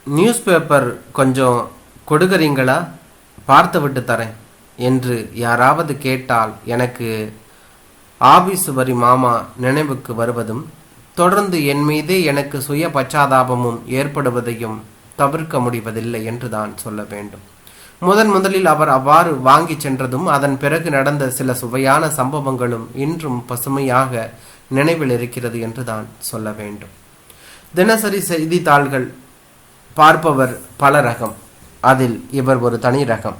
News paper கொஞ்சம் கொடுக்குறீங்களா, பார்த்து விட்டு தரேன் என்று யாராவது கேட்டால் எனக்கு ஆபீஸ் வரி மாமா நினைவுக்கு வருவதும் தொடர்ந்து என் மீதே எனக்கு சுய பச்சாதாபமும் ஏற்படுவதையும் தவிர்க்க முடிவதில்லை என்று தான் சொல்ல வேண்டும். முதலில் அவர் அவ்வாறு வாங்கி சென்றதும் அதன் பிறகு நடந்த சில சுவையான சம்பவங்களும் இன்றும் பசுமையாக நினைவில் இருக்கிறது என்று தான் சொல்ல வேண்டும். தினசரி செய்தித்தாள்கள் பார்ப்பவர் பல ரகம், அதில் இவர் ஒரு தனி ரகம்.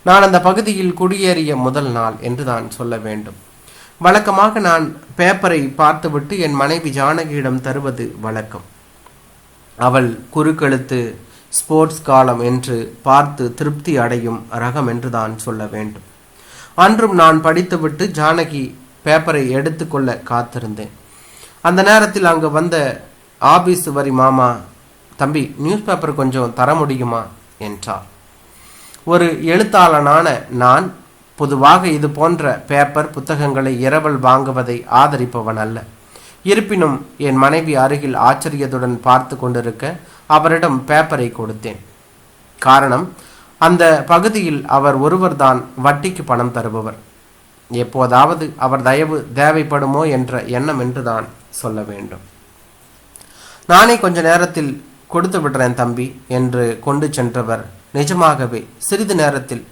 நான் அந்த பகுதியில் குடியேறிய முதல் நாள் என்று தான் சொல்ல வேண்டும். வழக்கமாக நான் பேப்பரை பார்த்துவிட்டு என் மனைவி ஜானகியிடம் தருவது வழக்கம். அவள் குறுக்கெழுத்து ஸ்போர்ட்ஸ் காலம் என்று பார்த்து திருப்தி அடையும் ரகம் என்று தான் சொல்ல வேண்டும். அன்றும் நான் படித்துவிட்டு ஜானகி பேப்பரை எடுத்துக்கொள்ள காத்திருந்தேன். அந்த நேரத்தில் அங்கு வந்த ஆபீஸ் வரி மாமா, தம்பி நியூஸ் பேப்பர் கொஞ்சம் தர முடியுமா என்றார். ஒரு எழுத்தாளனான நான் பொதுவாக இது போன்ற பேப்பர் புத்தகங்களை இரவல் வாங்குவதை ஆதரிப்பவன் அல்ல. இருப்பினும் என் மனைவி அருகில் ஆச்சரியத்துடன் பார்த்து கொண்டிருக்க அவரிடம் பேப்பரை கொடுத்தேன். காரணம், அந்த பகுதியில் அவர் ஒருவர்தான் வட்டிக்கு பணம் தருபவர். எப்போதாவது அவர் தயவு தேவைப்படுமோ என்ற எண்ணம் என்று தான் சொல்ல வேண்டும். நானே கொஞ்ச நேரத்தில் கொடுத்து விடுறேன் தம்பி என்று கொண்டு சென்றவர் நிஜமாகவே சிறிது நேரத்தில்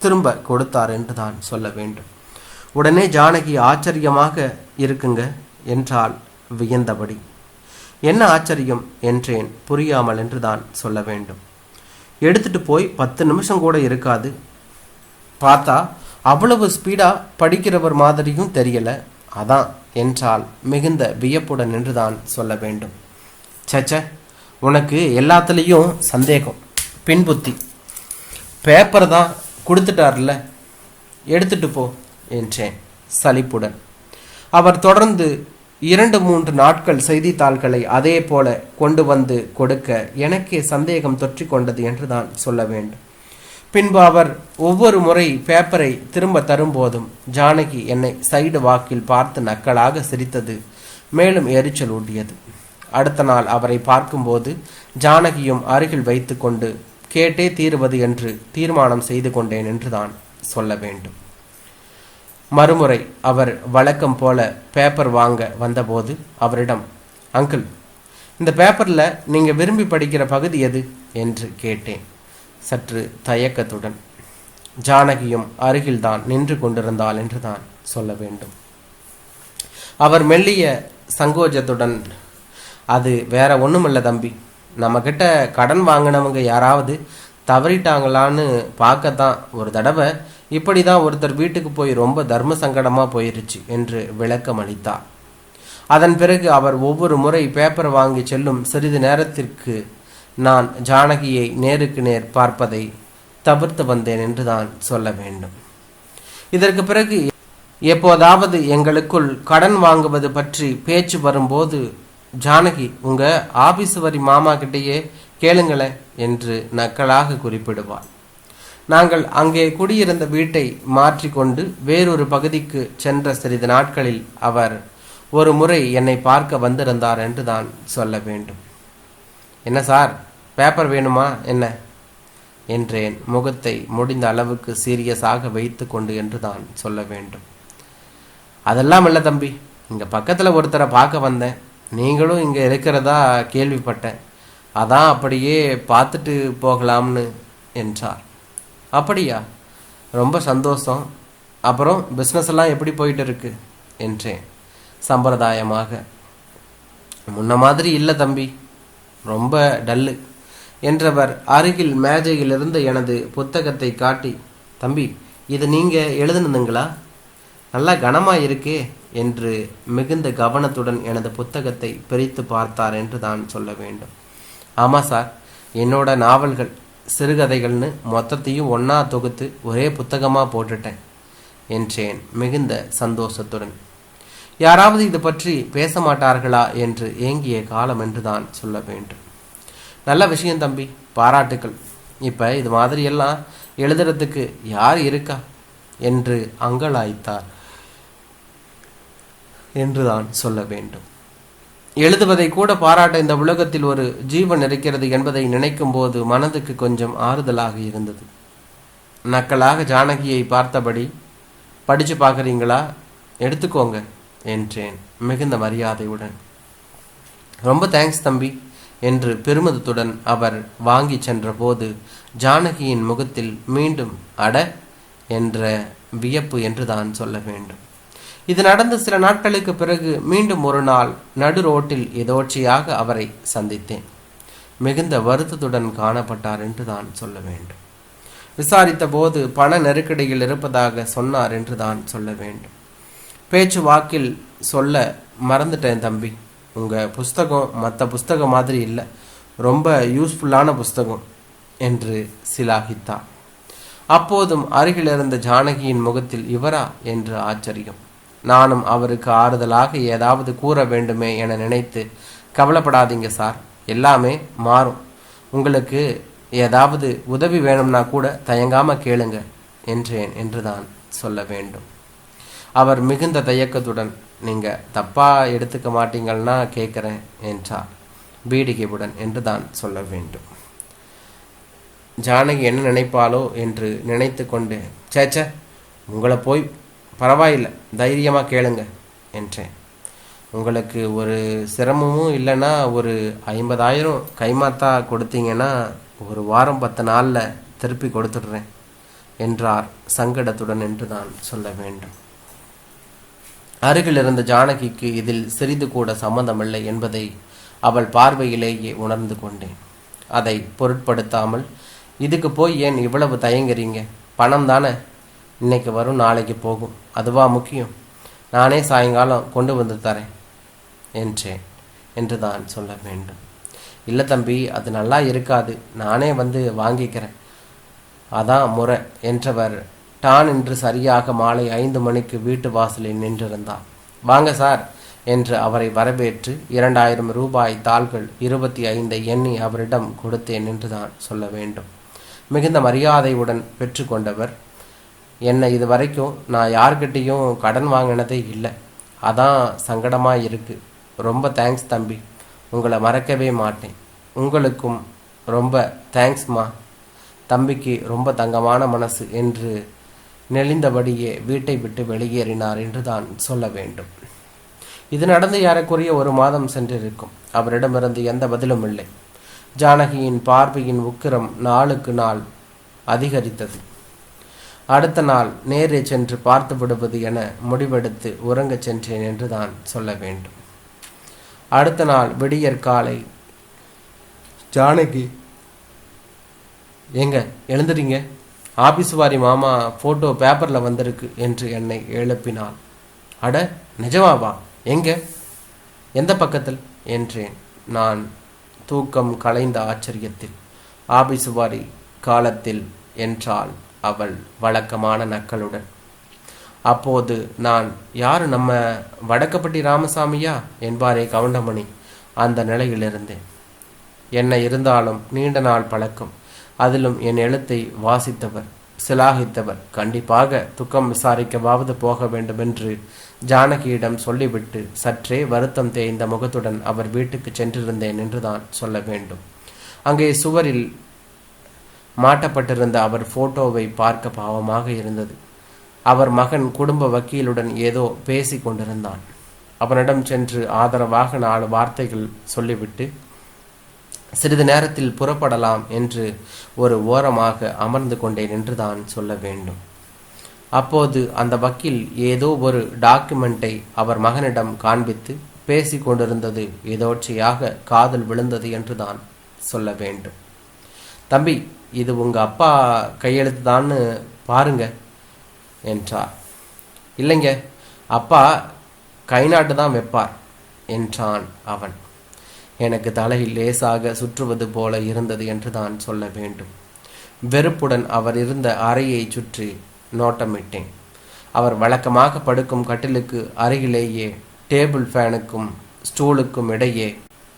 திரும்ப கொடுத்தார் என்று தான் சொல்ல வேண்டும். உடனே ஜானகி ஆச்சரியமாக இருக்குங்க என்றால் வியந்தபடி. என்ன ஆச்சரியம் என்றேன் புரியாமல் என்று தான் சொல்ல வேண்டும். எடுத்துட்டு போய் 10 நிமிஷம் கூட இருக்காது, பார்த்தா அவ்வளவு ஸ்பீடா படிக்கிறவர் மாதிரியும் தெரியல, அதான் என்றால் மிகுந்த வியப்புடன் என்று தான் சொல்ல வேண்டும். சச்ச, உனக்கு எல்லாத்துலேயும் சந்தேகம், பின்புத்தி. பேப்பர் தான் கொடுத்துட்டார்ல, எடுத்துட்டு போ என்றேன் சலிப்புடன். அவர் தொடர்ந்து 2-3 நாட்கள் செய்தித்தாள்களை அதே போல கொண்டு வந்து கொடுக்க எனக்கே சந்தேகம் தொற்றி கொண்டது என்று தான் சொல்ல வேண்டும். பின்பு அவர் ஒவ்வொரு முறை பேப்பரை திரும்ப தரும்போதும் ஜானகி என்னை சைடு வாக்கில் பார்த்து நக்கலாக சிரித்தது மேலும் எரிச்சல் ஊட்டியது. அடுத்த நாள் அவரை பார்க்கும்போது ஜானகியும் அருகில் வைத்து கொண்டு கேட்டே தீருவது என்று தீர்மானம் செய்து கொண்டேன் என்று தான் சொல்ல வேண்டும். மறுமுறை அவர் வழக்கம் போல பேப்பர் வாங்க வந்தபோது அவரிடம், அங்கிள், இந்த பேப்பரில் நீங்கள் விரும்பி படிக்கிற பகுதி எது என்று கேட்டேன் சற்று தயக்கத்துடன். ஜானகியும் அருகில்தான் நின்று கொண்டிருந்தாள் என்று தான் சொல்ல வேண்டும். அவர் மெல்லிய சங்கோஜத்துடன், அது வேற ஒன்றுமில்ல தம்பி, நம்மக்கிட்ட கடன் வாங்கினவங்க யாராவது தவறிட்டாங்களான்னு பார்க்கத்தான் ஒரு தடவை இப்படி தான் ஒருத்தர் வீட்டுக்கு போய் ரொம்ப தர்ம சங்கடமாக போயிருச்சு என்று விளக்கம் அளித்தார். அதன் பிறகு அவர் ஒவ்வொரு முறை பேப்பர் வாங்கி செல்லும் சிறிது நேரத்திற்கு நான் ஜானகியை நேருக்கு நேர் பார்ப்பதை தவிர்த்து வந்தேன் என்று தான் சொல்ல வேண்டும். இதற்கு பிறகு எப்போதாவது எங்களுக்குள் கடன் வாங்குவது பற்றி பேச்சு வரும்போது, ஜானகி உங்க ஆபீஸ் வரி மாமா கிட்டேயே கேளுங்களேன் என்று நக்கலாக குறிப்பிடுவார். நாங்கள் அங்கே குடியிருந்த வீட்டை மாற்றிக்கொண்டு வேறொரு பகுதிக்கு சென்ற சிறிது நாட்களில் அவர் ஒரு முறை என்னை பார்க்க வந்திருந்தார் என்று தான் சொல்ல வேண்டும். என்ன சார், பேப்பர் வேணுமா என்ன என்றேன் முகத்தை முடிந்த அளவுக்கு சீரியஸாக வைத்து கொண்டு என்று தான் சொல்ல வேண்டும். அதெல்லாம் இல்லை தம்பி, இங்கே பக்கத்தில் ஒருத்தரை பார்க்க வந்தேன், நீங்களும் இங்கே இருக்கிறதா கேள்விப்பட்டேன், அதான் அப்படியே பார்த்துட்டு போகலாம்னு என்றார். அப்படியா, ரொம்ப சந்தோஷம். அப்புறம் பிஸ்னஸ் எல்லாம் எப்படி போயிட்டு இருக்கு என்றேன் சம்பிரதாயமாக. முன்ன மாதிரி இல்லை தம்பி, ரொம்ப டல்லு என்றவர் அருகில் மேஜையிலிருந்து எனது புத்தகத்தை காட்டி, தம்பி இது நீங்கள் எழுதுனதுங்களா, நல்லா கனமாக இருக்கே என்று மிகுந்த கவனத்துடன் எனது புத்தகத்தை பிரித்து பார்த்தார் என்று தான் சொல்ல வேண்டும். ஆமாம் சார், என்னோட நாவல்கள் சிறுகதைகள்னு மொத்தத்தையும் ஒன்றா தொகுத்து ஒரே புத்தகமாக போட்டுட்டேன் என்றேன் மிகுந்த சந்தோஷத்துடன். யாராவது இது பற்றி பேச மாட்டார்களா என்று ஏங்கிய காலம் என்று தான் சொல்ல வேண்டும். நல்ல விஷயம் தம்பி, பாராட்டுக்கள். இப்போ இது மாதிரியெல்லாம் எழுதுறதுக்கு யார் இருக்கா என்று அங்கலாய்த்தார் என்று தான் சொல்ல வேண்டும். எழுதுவதை கூட பாராட்ட இந்த உலகத்தில் ஒரு ஜீவன் இருக்கிறது என்பதை நினைக்கும் போது மனதுக்கு கொஞ்சம் ஆறுதலாக இருந்தது. நக்கலாக ஜானகியை பார்த்தபடி, படிச்சு பார்க்குறீங்களா, எடுத்துக்கோங்க என்றேன் மிகுந்த மரியாதையுடன். ரொம்ப தேங்க்ஸ் தம்பி என்று பெருமிதத்துடன் அவர் வாங்கி சென்ற போது ஜானகியின் முகத்தில் மீண்டும் அட என்ற வியப்பு என்று தான் சொல்ல வேண்டும். இது நடந்த சில நாட்களுக்கு பிறகு மீண்டும் ஒரு நாள் நடு ரோட்டில் எதோட்சியாக அவரை சந்தித்தேன். மிகுந்த வருத்தத்துடன் காணப்பட்டார் என்று தான் சொல்ல வேண்டும். விசாரித்த போது பண நெருக்கடியில் இருப்பதாக சொன்னார் என்று தான் சொல்ல வேண்டும். பேச்சு வாக்கில் சொல்ல மறந்துட்டேன் தம்பி, உங்கள் புஸ்தகம் மற்ற புஸ்தகம் மாதிரி இல்லை, ரொம்ப யூஸ்ஃபுல்லான புஸ்தகம் என்று சிலாகித்தார். அப்போதும் அருகில் இருந்த ஜானகியின் முகத்தில் இவரா என்று ஆச்சரியம். நானும் அவருக்கு ஆறுதலாக ஏதாவது கூற வேண்டுமே என நினைத்து, கவலைப்படாதீங்க சார், எல்லாமே மாறும், உங்களுக்கு ஏதாவது உதவி வேணும்னா கூட தயங்காம கேளுங்க என்றேன் என்றுதான் சொல்ல வேண்டும். அவர் மிகுந்த தயக்கத்துடன், நீங்க தப்பா எடுத்துக்க மாட்டீங்கன்னா கேட்குறேன் என்றார் பீடிகையுடன் என்றுதான் சொல்ல வேண்டும். ஜானகி என்ன நினைப்பாளோ என்று நினைத்து கொண்டு, சேச்ச உங்களை போய் பரவாயில்லை, தைரியமாக கேளுங்க என்றேன். உங்களுக்கு ஒரு சிரமமும் இல்லைன்னா ஒரு 50,000 கைமாத்தா கொடுத்தீங்கன்னா ஒரு வாரம் 10 நாளில் திருப்பி கொடுத்துடுறேன் என்றார் சங்கடத்துடன் என்று தான் சொல்ல வேண்டும். அருகில் இருந்த ஜானகிக்கு இதில் சிறிது கூட சம்மந்தமில்லை என்பதை அவள் பார்வையிலேயே உணர்ந்து கொண்டேன். அதை பொருட்படுத்தாமல், இதுக்கு போய் ஏன் இவ்வளவு தயங்குறீங்க, பணம் தானே, இன்னைக்கு வரும் நாளைக்கு போகும், அதுவா முக்கியம், நானே சாயங்காலம் கொண்டு வந்து தரேன் என்றேன் என்று தான் சொல்ல வேண்டும். இல்லை தம்பி, அது நல்லா இருக்காது, நானே வந்து வாங்கிக்கிறேன், அதான் முறை என்றவர் டான் என்று சரியாக மாலை 5 மணிக்கு வீட்டு வாசலில் நின்றிருந்தார். வாங்க சார் என்று அவரை வரவேற்று 2000 ரூபாய் தாள்கள் 25 எண்ணி அவரிடம் கொடுத்தேன் என்று தான் சொல்ல வேண்டும். மிகுந்த மரியாதையுடன் பெற்றுக்கொண்டவர், என்னை இது வரைக்கும் நான் யார்கிட்டையும் கடன் வாங்கினதே இல்லை, அதான் சங்கடமாக இருக்கு, ரொம்ப தேங்க்ஸ் தம்பி, உங்களை மறக்கவே மாட்டேன், உங்களுக்கும் ரொம்ப தேங்க்ஸ்மா, தம்பிக்கு ரொம்ப தங்கமான மனசு என்று நெளிந்தபடியே வீட்டை விட்டு வெளியேறினார் என்று தான் சொல்ல வேண்டும். இது நடந்து ஏறக்குறைய 1 மாதம் சென்றிருக்கும். அவரிடமிருந்து எந்த பதிலும் இல்லை. ஜானகியின் பார்வையின் உக்கிரம் நாளுக்கு நாள் அதிகரித்தது. அடுத்த நாள் நேரே சென்று பார்த்து விடுவது என முடிவெடுத்து உறங்கச் சென்றேன் என்று தான் சொல்ல வேண்டும். அடுத்த நாள் விடியற் காலை, ஜானகி எங்க எழுந்துறீங்க, ஆபீஸ் வாரி மாமா போட்டோ பேப்பரில் வந்திருக்கு என்று என்னை எழுப்பினாள். அட நிஜமாவா, எங்க, எந்த பக்கத்தில் என்றேன் நான் தூக்கம் கலைந்த ஆச்சரியத்தில். ஆபீஸ் வாரி காலத்தில் என்றாள் அவள் வழக்கமான நக்களுடன். அப்போது நான், யாரு, நம்ம வடக்கப்பட்டி ராமசாமியா என்பாரே கவுண்டமணி, அந்த நிலையில் இருந்தேன். என்ன இருந்தாலும் நீண்ட நாள் பழக்கம், அதிலும் என் எழுத்தை வாசித்தவர் சிலாகித்தவர், கண்டிப்பாக துக்கம் விசாரிக்கவாவது போக வேண்டும் என்று ஜானகியிடம் சொல்லிவிட்டு சற்றே வருத்தம் தேய்ந்த முகத்துடன் அவர் வீட்டுக்கு சென்றிருந்தேன் என்றுதான் சொல்ல வேண்டும். அங்கே சுவரில் மாட்டப்பட்டிருந்த அவர் போட்டோவை பார்க்க பாவமாக இருந்தது. அவர் மகன் குடும்ப வக்கீலுடன் ஏதோ பேசி கொண்டிருந்தான். அவனிடம் சென்று ஆதரவாக 4 வார்த்தைகள் சொல்லிவிட்டு சிறிது நேரத்தில் புறப்படலாம் என்று ஒரு ஓரமாக அமர்ந்து கொண்டேன் என்று தான் சொல்ல வேண்டும். அப்போது அந்த வக்கீல் ஏதோ ஒரு டாக்குமெண்ட்டை அவர் மகனிடம் காண்பித்து பேசி கொண்டிருந்தது எதோட்சையாக காதில் விழுந்தது என்று தான் சொல்ல வேண்டும். தம்பி, இது உங்க அப்பா கையெழுத்து தான்னு பாருங்க என்றார். இல்லைங்க, அப்பா கை நாட்டு தான் வைப்பார் என்றான் அவன். எனக்கு தலையில் லேசாக சுற்றுவது போல இருந்தது என்று தான் சொல்ல வேண்டும். வெறுப்புடன் அவர் இருந்த அறையை சுற்றி நோட்டமிட்டேன். அவர் வழக்கமாக படுக்கும் கட்டிலுக்கு அருகிலேயே டேபிள் ஃபேனுக்கும் ஸ்டூலுக்கும் இடையே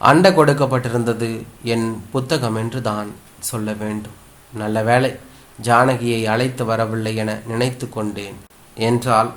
அண்டை கொடுக்கப்பட்டிருந்தது என் புத்தகம் என்று தான் சொல்ல வேண்டும். நல்ல வேளை ஜானகியை அழைத்து வரவில்லை என நினைத்து கொண்டேன் என்றான்.